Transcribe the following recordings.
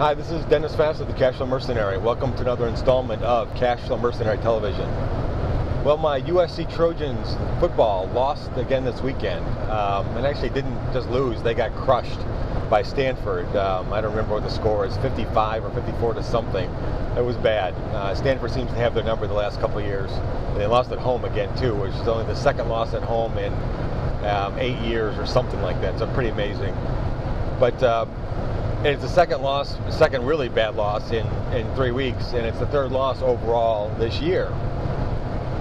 Hi, this is Dennis Fassett, the Cashflow Mercenary. Welcome to another installment of Cashflow Mercenary Television. Well, my USC Trojans football lost again this weekend, and actually didn't just lose, they got crushed by Stanford. I don't remember what the score is, 55 or 54 to something. It was bad. Stanford seems to have their number the last couple of years. They lost at home again too, which is only the second loss at home in 8 years or something like that, so pretty amazing. But it's the second really bad loss in 3 weeks, and it's the third loss overall this year.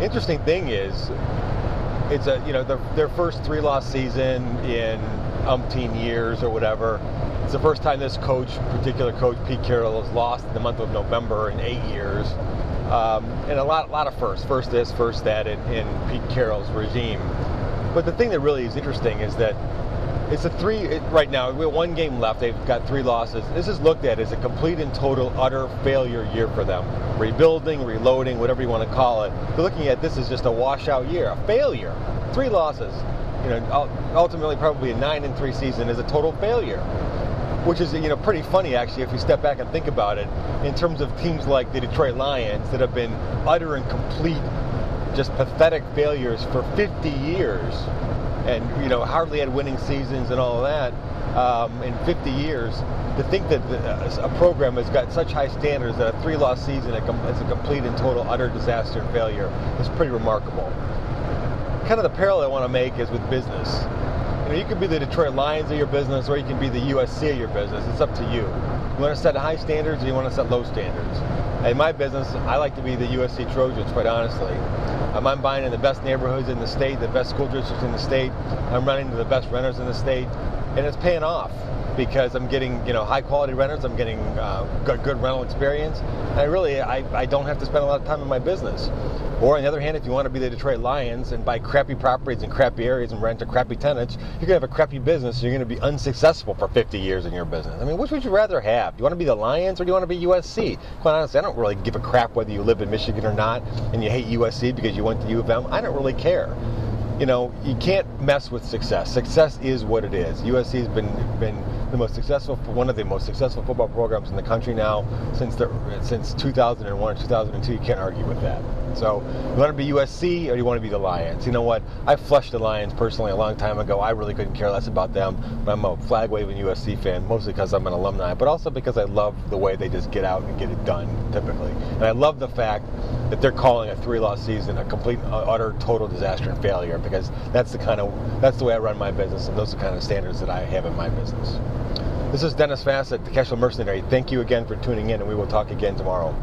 Interesting thing is, it's their first 3-loss season in umpteen years or whatever. It's the first time this particular coach, Pete Carroll, has lost in the month of November in 8 years, and a lot of firsts. First this, first that in Pete Carroll's regime. But the thing that really is interesting is that it's right now, we have 1 game left. They've got 3 losses. This is looked at as a complete and total utter failure year for them. Rebuilding, reloading, whatever you want to call it. They're looking at this as just a washout year, a failure. 3 losses. Ultimately probably a 9-3 season is a total failure. Which is, pretty funny actually if you step back and think about it in terms of teams like the Detroit Lions that have been utter and complete, just pathetic failures for 50 years. And hardly had winning seasons and all of that in 50 years. To think that a program has got such high standards that a 3-loss season is a complete and total utter disaster and failure is pretty remarkable. Kind of the parallel I want to make is with business. You could be the Detroit Lions of your business, or you can be the USC of your business. It's up to you. You want to set high standards, or you want to set low standards. In my business, I like to be the USC Trojans, quite honestly. I'm buying in the best neighborhoods in the state, the best school districts in the state. I'm running to the best renters in the state, and it's paying off because I'm getting high quality renters. I'm getting good rental experience, and I don't have to spend a lot of time in my business. Or on the other hand, if you want to be the Detroit Lions and buy crappy properties in crappy areas and rent to crappy tenants, you're going to have a crappy business, and you're going to be unsuccessful for 50 years in your business. I mean, which would you rather have? Do you want to be the Lions or do you want to be USC? Quite honestly, I don't really give a crap whether you live in Michigan or not, and you hate USC because you went to U of M. I don't really care. You can't mess with success. Success is what it is. USC has been one of the most successful football programs in the country now since 2001 or 2002. You can't argue with that. So you want to be USC or you want to be the Lions? You know what? I flushed the Lions personally a long time ago. I really couldn't care less about them. But I'm a flag-waving USC fan, mostly because I'm an alumni, but also because I love the way they just get out and get it done, typically. And I love the fact that they're calling a 3-loss season a complete, utter, total disaster and failure, because that's the way I run my business, and those are the kind of standards that I have in my business. This is Dennis Fassett, the Cashflow Mercenary. Thank you again for tuning in, and we will talk again tomorrow.